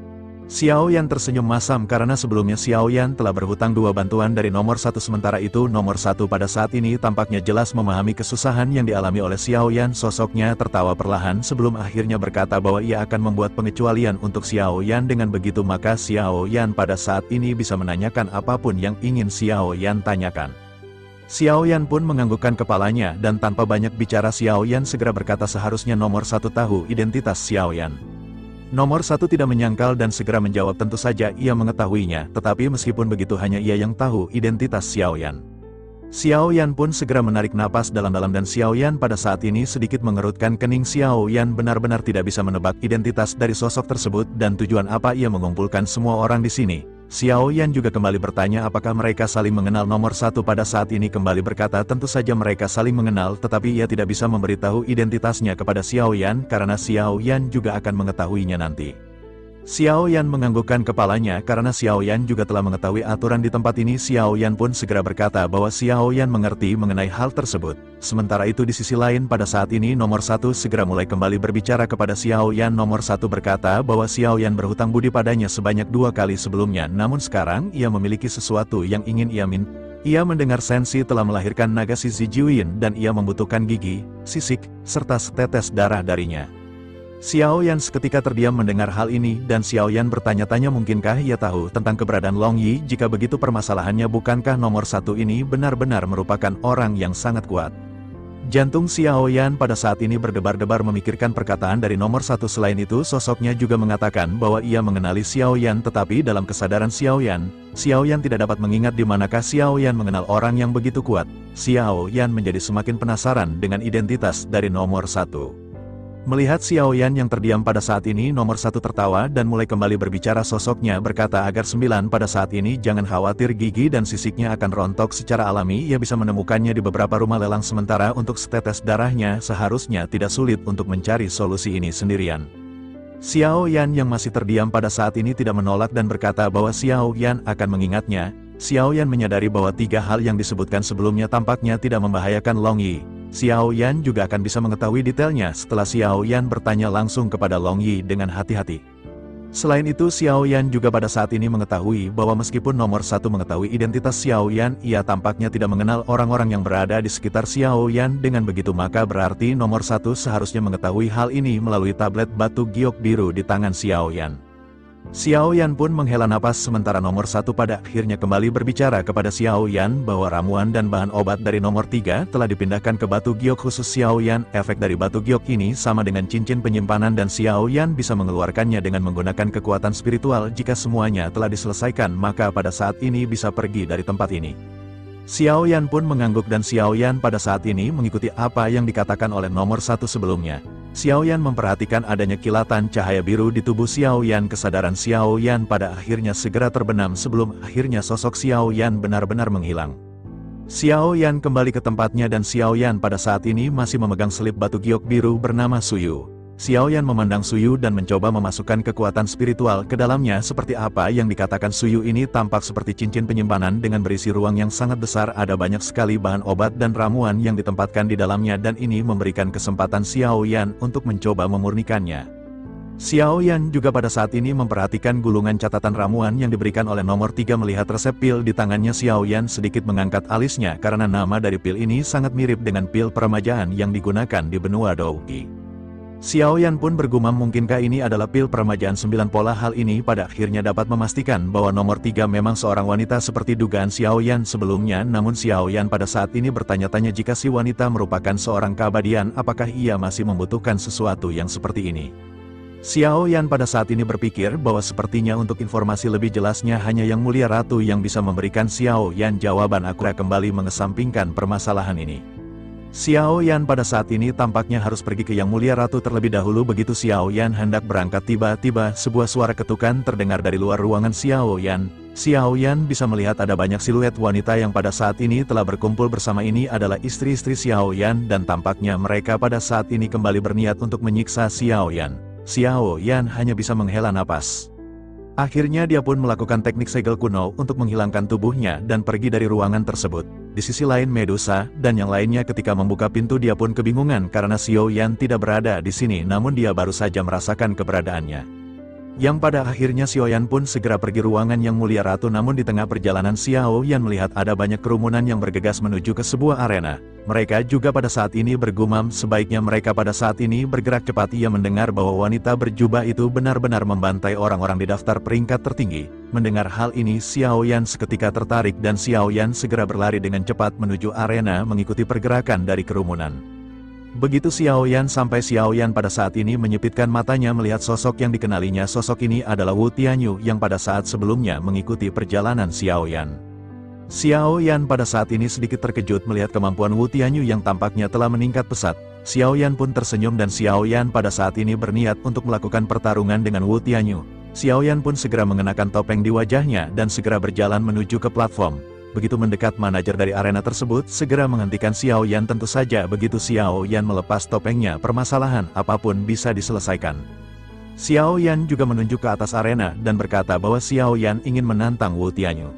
Xiao Yan tersenyum masam karena sebelumnya Xiao Yan telah berhutang 2 bantuan dari nomor 1. Sementara itu nomor 1 pada saat ini tampaknya jelas memahami kesusahan yang dialami oleh Xiao Yan. Sosoknya tertawa perlahan sebelum akhirnya berkata bahwa ia akan membuat pengecualian untuk Xiao Yan. Dengan begitu maka Xiao Yan pada saat ini bisa menanyakan apapun yang ingin Xiao Yan tanyakan. Xiao Yan pun menganggukkan kepalanya dan tanpa banyak bicara Xiao Yan segera berkata seharusnya nomor 1 tahu identitas Xiao Yan. Nomor 1 tidak menyangkal dan segera menjawab tentu saja ia mengetahuinya, tetapi meskipun begitu hanya ia yang tahu identitas Xiao Yan. Xiao Yan pun segera menarik napas dalam-dalam dan Xiao Yan pada saat ini sedikit mengerutkan kening. Xiao Yan benar-benar tidak bisa menebak identitas dari sosok tersebut dan tujuan apa ia mengumpulkan semua orang di sini. Xiao Yan juga kembali bertanya apakah mereka saling mengenal. Nomor 1 pada saat ini kembali berkata tentu saja mereka saling mengenal, tetapi ia tidak bisa memberitahu identitasnya kepada Xiao Yan karena Xiao Yan juga akan mengetahuinya nanti. Xiao Yan menganggukkan kepalanya karena Xiao Yan juga telah mengetahui aturan di tempat ini. Xiao Yan pun segera berkata bahwa Xiao Yan mengerti mengenai hal tersebut. Sementara itu di sisi lain pada saat ini nomor 1 segera mulai kembali berbicara kepada Xiao Yan. Nomor 1 berkata bahwa Xiao Yan berhutang budi padanya sebanyak 2 kali sebelumnya, namun sekarang ia memiliki sesuatu yang ingin ia minta. Ia mendengar Sensi telah melahirkan naga si Zijuin dan ia membutuhkan gigi, sisik, serta setetes darah darinya. Xiao Yan seketika terdiam mendengar hal ini dan Xiao Yan bertanya-tanya mungkinkah ia tahu tentang keberadaan Long Yi. Jika begitu permasalahannya bukankah nomor satu ini benar-benar merupakan orang yang sangat kuat. Jantung Xiao Yan pada saat ini berdebar-debar memikirkan perkataan dari nomor satu. Selain itu sosoknya juga mengatakan bahwa ia mengenali Xiao Yan, tetapi dalam kesadaran Xiao Yan tidak dapat mengingat di manakah Xiao Yan mengenal orang yang begitu kuat. Xiao Yan menjadi semakin penasaran dengan identitas dari nomor satu. Melihat Xiao Yan yang terdiam pada saat ini, nomor satu tertawa dan mulai kembali berbicara. Sosoknya berkata agar 9 pada saat ini jangan khawatir, gigi dan sisiknya akan rontok secara alami. Ia bisa menemukannya di beberapa rumah lelang, sementara untuk setetes darahnya seharusnya tidak sulit untuk mencari solusi ini sendirian. Xiao Yan yang masih terdiam pada saat ini tidak menolak dan berkata bahwa Xiao Yan akan mengingatnya. Xiao Yan menyadari bahwa 3 hal yang disebutkan sebelumnya tampaknya tidak membahayakan Long Yi. Xiao Yan juga akan bisa mengetahui detailnya setelah Xiao Yan bertanya langsung kepada Long Yi dengan hati-hati. Selain itu Xiao Yan juga pada saat ini mengetahui bahwa meskipun nomor satu mengetahui identitas Xiao Yan, ia tampaknya tidak mengenal orang-orang yang berada di sekitar Xiao Yan. Dengan begitu maka berarti nomor satu seharusnya mengetahui hal ini melalui tablet batu giok biru di tangan Xiao Yan. Xiao Yan pun menghela napas sementara nomor satu pada akhirnya kembali berbicara kepada Xiao Yan bahwa ramuan dan bahan obat dari nomor 3 telah dipindahkan ke batu giok khusus Xiao Yan. Efek dari batu giok ini sama dengan cincin penyimpanan dan Xiao Yan bisa mengeluarkannya dengan menggunakan kekuatan spiritual. Jika semuanya telah diselesaikan maka pada saat ini bisa pergi dari tempat ini. Xiao Yan pun mengangguk dan Xiao Yan pada saat ini mengikuti apa yang dikatakan oleh nomor satu sebelumnya. Xiao Yan memperhatikan adanya kilatan cahaya biru di tubuh Xiao Yan. Kesadaran Xiao Yan pada akhirnya segera terbenam sebelum akhirnya sosok Xiao Yan benar-benar menghilang. Xiao Yan kembali ke tempatnya dan Xiao Yan pada saat ini masih memegang selip batu giok biru bernama Suyu. Xiao Yan memandang Suyu dan mencoba memasukkan kekuatan spiritual ke dalamnya. Seperti apa yang dikatakan Suyu ini tampak seperti cincin penyimpanan dengan berisi ruang yang sangat besar. Ada banyak sekali bahan obat dan ramuan yang ditempatkan di dalamnya dan ini memberikan kesempatan Xiao Yan untuk mencoba memurnikannya. Xiao Yan juga pada saat ini memperhatikan gulungan catatan ramuan yang diberikan oleh nomor 3. Melihat resep pil di tangannya, Xiao Yan sedikit mengangkat alisnya karena nama dari pil ini sangat mirip dengan pil peremajaan yang digunakan di benua Douqi. Xiao Yan pun bergumam mungkinkah ini adalah pil peremajaan 9 pola. Hal ini pada akhirnya dapat memastikan bahwa nomor 3 memang seorang wanita seperti dugaan Xiao Yan sebelumnya. Namun Xiao Yan pada saat ini bertanya-tanya jika si wanita merupakan seorang keabadian, apakah ia masih membutuhkan sesuatu yang seperti ini. Xiao Yan pada saat ini berpikir bahwa sepertinya untuk informasi lebih jelasnya hanya Yang Mulia Ratu yang bisa memberikan Xiao Yan jawaban akurat. Kembali mengesampingkan permasalahan ini, Xiao Yan pada saat ini tampaknya harus pergi ke Yang Mulia Ratu terlebih dahulu. Begitu Xiao Yan hendak berangkat, tiba-tiba sebuah suara ketukan terdengar dari luar ruangan Xiao Yan. Xiao Yan bisa melihat ada banyak siluet wanita yang pada saat ini telah berkumpul bersama. Ini adalah istri-istri Xiao Yan dan tampaknya mereka pada saat ini kembali berniat untuk menyiksa Xiao Yan. Xiao Yan hanya bisa menghela napas. Akhirnya dia pun melakukan teknik segel kuno untuk menghilangkan tubuhnya dan pergi dari ruangan tersebut. Di sisi lain Medusa dan yang lainnya ketika membuka pintu dia pun kebingungan karena Xiao Yan tidak berada di sini, namun dia baru saja merasakan keberadaannya. Yang pada akhirnya Xiao Yan pun segera pergi ruangan Yang Mulia Ratu. Namun di tengah perjalanan Xiao Yan melihat ada banyak kerumunan yang bergegas menuju ke sebuah arena. Mereka juga pada saat ini bergumam sebaiknya mereka pada saat ini bergerak cepat. Ia mendengar bahwa wanita berjubah itu benar-benar membantai orang-orang di daftar peringkat tertinggi. Mendengar hal ini Xiao Yan seketika tertarik dan Xiao Yan segera berlari dengan cepat menuju arena mengikuti pergerakan dari kerumunan. Begitu Xiao Yan sampai, Xiao Yan pada saat ini menyipitkan matanya melihat sosok yang dikenalinya. Sosok ini adalah Wu Tianyu yang pada saat sebelumnya mengikuti perjalanan Xiao Yan. Xiao Yan pada saat ini sedikit terkejut melihat kemampuan Wu Tianyu yang tampaknya telah meningkat pesat. Xiao Yan pun tersenyum dan Xiao Yan pada saat ini berniat untuk melakukan pertarungan dengan Wu Tianyu. Xiao Yan pun segera mengenakan topeng di wajahnya dan segera berjalan menuju ke platform. Begitu mendekat, manajer dari arena tersebut segera menghentikan Xiao Yan. Tentu saja begitu Xiao Yan melepas topengnya, permasalahan apapun bisa diselesaikan. Xiao Yan juga menunjuk ke atas arena dan berkata bahwa Xiao Yan ingin menantang Wu Tianyu.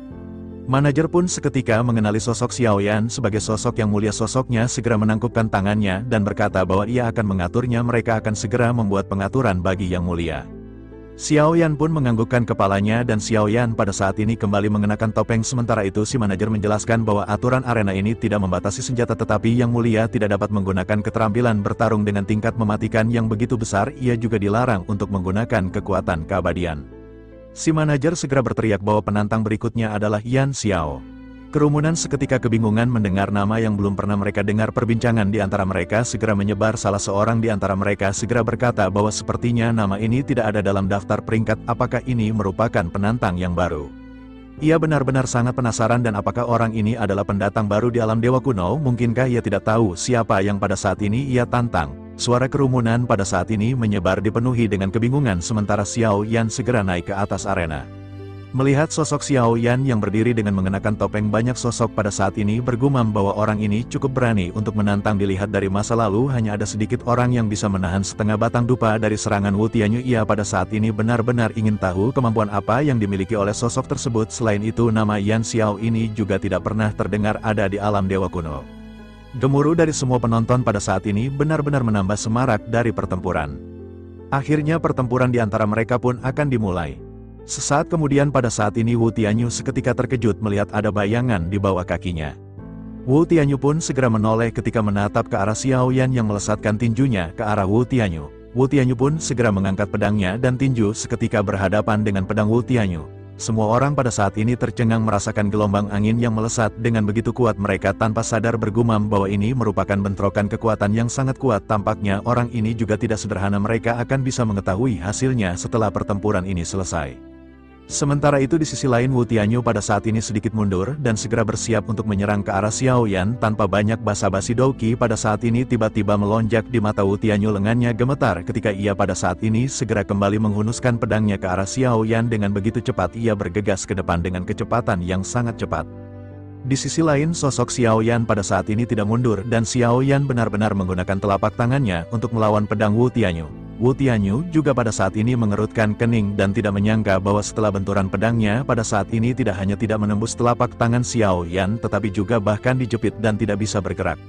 Manajer pun seketika mengenali sosok Xiao Yan sebagai sosok yang mulia. Sosoknya segera menangkupkan tangannya dan berkata bahwa ia akan mengaturnya. Mereka akan segera membuat pengaturan bagi Yang Mulia. Xiao Yan pun menganggukkan kepalanya dan Xiao Yan pada saat ini kembali mengenakan topeng. Sementara itu si manajer menjelaskan bahwa aturan arena ini tidak membatasi senjata, tetapi Yang Mulia tidak dapat menggunakan keterampilan bertarung dengan tingkat mematikan yang begitu besar. Ia juga dilarang untuk menggunakan kekuatan keabadian. Si manajer segera berteriak bahwa penantang berikutnya adalah Yan Xiao. Kerumunan seketika kebingungan mendengar nama yang belum pernah mereka dengar. Perbincangan di antara mereka segera menyebar. Salah seorang di antara mereka segera berkata bahwa sepertinya nama ini tidak ada dalam daftar peringkat. Apakah ini merupakan penantang yang baru? Ia benar-benar sangat penasaran dan apakah orang ini adalah pendatang baru di alam dewa kuno? Mungkinkah ia tidak tahu siapa yang pada saat ini ia tantang? Suara kerumunan pada saat ini menyebar dipenuhi dengan kebingungan sementara Xiao Yan segera naik ke atas arena. Melihat sosok Xiao Yan yang berdiri dengan mengenakan topeng, banyak sosok pada saat ini bergumam bahwa orang ini cukup berani untuk menantang. Dilihat dari masa lalu, hanya ada sedikit orang yang bisa menahan setengah batang dupa dari serangan Wu Tianyu. Ia pada saat ini benar-benar ingin tahu kemampuan apa yang dimiliki oleh sosok tersebut. Selain itu, nama Yan Xiao ini juga tidak pernah terdengar ada di alam dewa kuno. Gemuruh dari semua penonton pada saat ini benar-benar menambah semarak dari pertempuran. Akhirnya pertempuran di antara mereka pun akan dimulai. Sesaat kemudian pada saat ini Wu Tianyu seketika terkejut melihat ada bayangan di bawah kakinya. Wu Tianyu pun segera menoleh ketika menatap ke arah Xiao Yan yang melesatkan tinjunya ke arah Wu Tianyu. Wu Tianyu pun segera mengangkat pedangnya dan tinju seketika berhadapan dengan pedang Wu Tianyu. Semua orang pada saat ini tercengang merasakan gelombang angin yang melesat dengan begitu kuat. Mereka tanpa sadar bergumam bahwa ini merupakan bentrokan kekuatan yang sangat kuat. Tampaknya orang ini juga tidak sederhana. Mereka akan bisa mengetahui hasilnya setelah pertempuran ini selesai. Sementara itu di sisi lain Wu Tianyu pada saat ini sedikit mundur dan segera bersiap untuk menyerang ke arah Xiao Yan tanpa banyak basa-basi. Douki pada saat ini tiba-tiba melonjak di mata Wu Tianyu. Lengannya gemetar ketika ia pada saat ini segera kembali menghunuskan pedangnya ke arah Xiao Yan. Dengan begitu cepat ia bergegas ke depan dengan kecepatan yang sangat cepat. Di sisi lain sosok Xiao Yan pada saat ini tidak mundur dan Xiao Yan benar-benar menggunakan telapak tangannya untuk melawan pedang Wu Tianyu. Wu Tianyu juga pada saat ini mengerutkan kening dan tidak menyangka bahwa setelah benturan pedangnya pada saat ini tidak hanya tidak menembus telapak tangan Xiao Yan tetapi juga bahkan dijepit dan tidak bisa bergerak.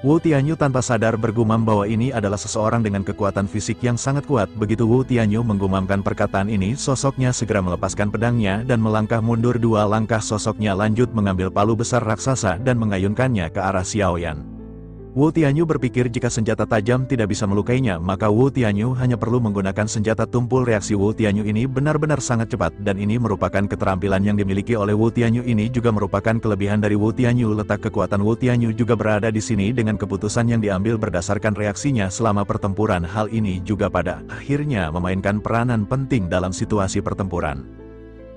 Wu Tianyu tanpa sadar bergumam bahwa ini adalah seseorang dengan kekuatan fisik yang sangat kuat. Begitu Wu Tianyu menggumamkan perkataan ini, sosoknya segera melepaskan pedangnya dan melangkah mundur 2 langkah. Sosoknya lanjut mengambil palu besar raksasa dan mengayunkannya ke arah Xiao Yan. Wu Tianyu berpikir jika senjata tajam tidak bisa melukainya, maka Wu Tianyu hanya perlu menggunakan senjata tumpul. Reaksi Wu Tianyu ini benar-benar sangat cepat, dan ini merupakan keterampilan yang dimiliki oleh Wu Tianyu. Ini juga merupakan kelebihan dari Wu Tianyu. Letak kekuatan Wu Tianyu juga berada di sini dengan keputusan yang diambil berdasarkan reaksinya selama pertempuran. Hal ini juga pada akhirnya memainkan peranan penting dalam situasi pertempuran.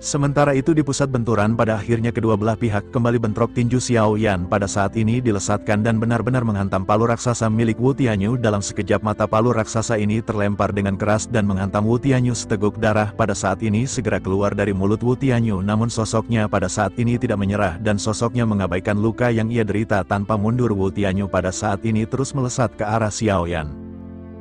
Sementara itu di pusat benturan pada akhirnya kedua belah pihak kembali bentrok. Tinju Xiao Yan pada saat ini dilesatkan dan benar-benar menghantam palu raksasa milik Wu Tianyu. Dalam sekejap mata palu raksasa ini terlempar dengan keras dan menghantam Wu Tianyu. Seteguk darah pada saat ini segera keluar dari mulut Wu Tianyu, namun sosoknya pada saat ini tidak menyerah dan sosoknya mengabaikan luka yang ia derita. Tanpa mundur Wu Tianyu pada saat ini terus melesat ke arah Xiao Yan.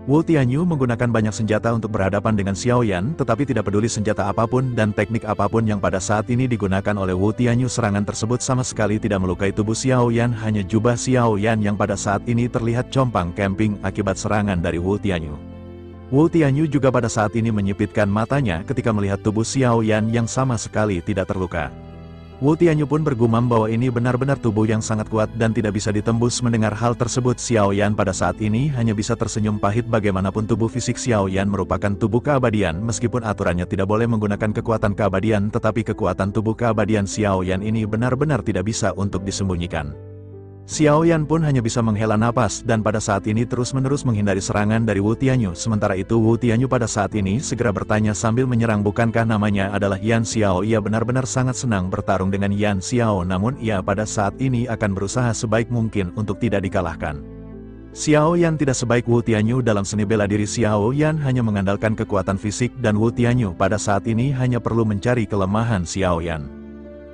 Wu Tianyu menggunakan banyak senjata untuk berhadapan dengan Xiao Yan, tetapi tidak peduli senjata apapun dan teknik apapun yang pada saat ini digunakan oleh Wu Tianyu, serangan tersebut sama sekali tidak melukai tubuh Xiao Yan. Hanya jubah Xiao Yan yang pada saat ini terlihat compang-camping akibat serangan dari Wu Tianyu. Wu Tianyu juga pada saat ini menyipitkan matanya ketika melihat tubuh Xiao Yan yang sama sekali tidak terluka. Wu Tianyu pun bergumam bahwa ini benar-benar tubuh yang sangat kuat dan tidak bisa ditembus. Mendengar hal tersebut, Xiao Yan pada saat ini hanya bisa tersenyum pahit. Bagaimanapun tubuh fisik Xiao Yan merupakan tubuh keabadian, meskipun aturannya tidak boleh menggunakan kekuatan keabadian, tetapi kekuatan tubuh keabadian Xiao Yan ini benar-benar tidak bisa untuk disembunyikan. Xiao Yan pun hanya bisa menghela napas dan pada saat ini terus-menerus menghindari serangan dari Wu Tianyu. Sementara itu Wu Tianyu pada saat ini segera bertanya sambil menyerang, bukankah namanya adalah Yan Xiao? Ia benar-benar sangat senang bertarung dengan Yan Xiao, namun ia pada saat ini akan berusaha sebaik mungkin untuk tidak dikalahkan. Xiao Yan tidak sebaik Wu Tianyu dalam seni bela diri. Xiao Yan hanya mengandalkan kekuatan fisik dan Wu Tianyu pada saat ini hanya perlu mencari kelemahan Xiao Yan.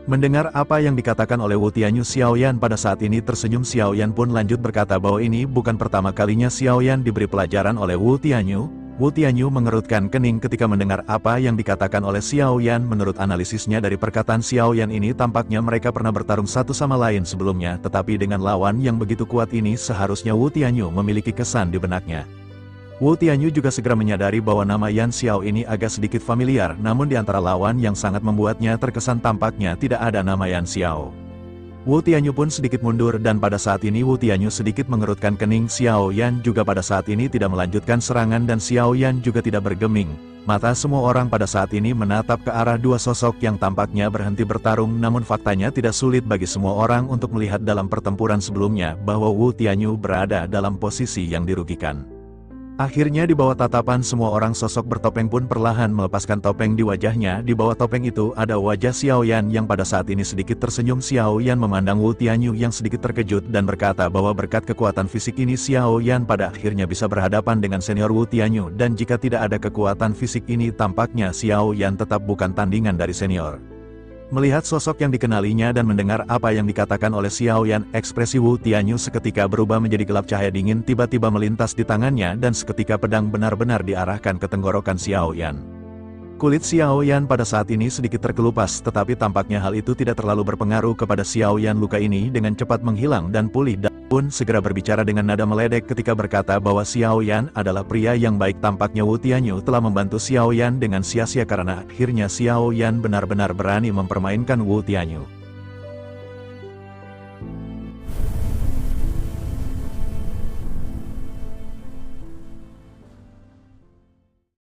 Mendengar apa yang dikatakan oleh Wu Tianyu, Xiao Yan pada saat ini tersenyum. Xiao Yan pun lanjut berkata bahwa ini bukan pertama kalinya Xiao Yan diberi pelajaran oleh Wu Tianyu. Wu Tianyu mengerutkan kening ketika mendengar apa yang dikatakan oleh Xiao Yan. Menurut analisisnya dari perkataan Xiao Yan ini, tampaknya mereka pernah bertarung satu sama lain sebelumnya, tetapi dengan lawan yang begitu kuat ini seharusnya Wu Tianyu memiliki kesan di benaknya. Wu Tianyu juga segera menyadari bahwa nama Yan Xiao ini agak sedikit familiar, namun di antara lawan yang sangat membuatnya terkesan tampaknya tidak ada nama Yan Xiao. Wu Tianyu pun sedikit mundur dan pada saat ini Wu Tianyu sedikit mengerutkan kening. Xiao Yan juga pada saat ini tidak melanjutkan serangan dan Xiao Yan juga tidak bergeming. Mata semua orang pada saat ini menatap ke arah dua sosok yang tampaknya berhenti bertarung, namun faktanya tidak sulit bagi semua orang untuk melihat dalam pertempuran sebelumnya bahwa Wu Tianyu berada dalam posisi yang dirugikan. Akhirnya di bawah tatapan semua orang sosok bertopeng pun perlahan melepaskan topeng di wajahnya. Di bawah topeng itu ada wajah Xiao Yan yang pada saat ini sedikit tersenyum. Xiao Yan memandang Wu Tianyu yang sedikit terkejut dan berkata bahwa berkat kekuatan fisik ini Xiao Yan pada akhirnya bisa berhadapan dengan senior Wu Tianyu, dan jika tidak ada kekuatan fisik ini tampaknya Xiao Yan tetap bukan tandingan dari senior. Melihat sosok yang dikenalinya dan mendengar apa yang dikatakan oleh Xiao Yan, ekspresi Wu Tianyu seketika berubah menjadi gelap. Cahaya dingin tiba-tiba melintas di tangannya dan seketika pedang benar-benar diarahkan ke tenggorokan Xiao Yan. Kulit Xiao Yan pada saat ini sedikit terkelupas, tetapi tampaknya hal itu tidak terlalu berpengaruh kepada Xiao Yan. Luka ini dengan cepat menghilang dan pulih, dan pun segera berbicara dengan nada meledek ketika berkata bahwa Xiao Yan adalah pria yang baik. Tampaknya Wu Tianyu telah membantu Xiao Yan dengan sia-sia karena akhirnya Xiao Yan benar-benar berani mempermainkan Wu Tianyu.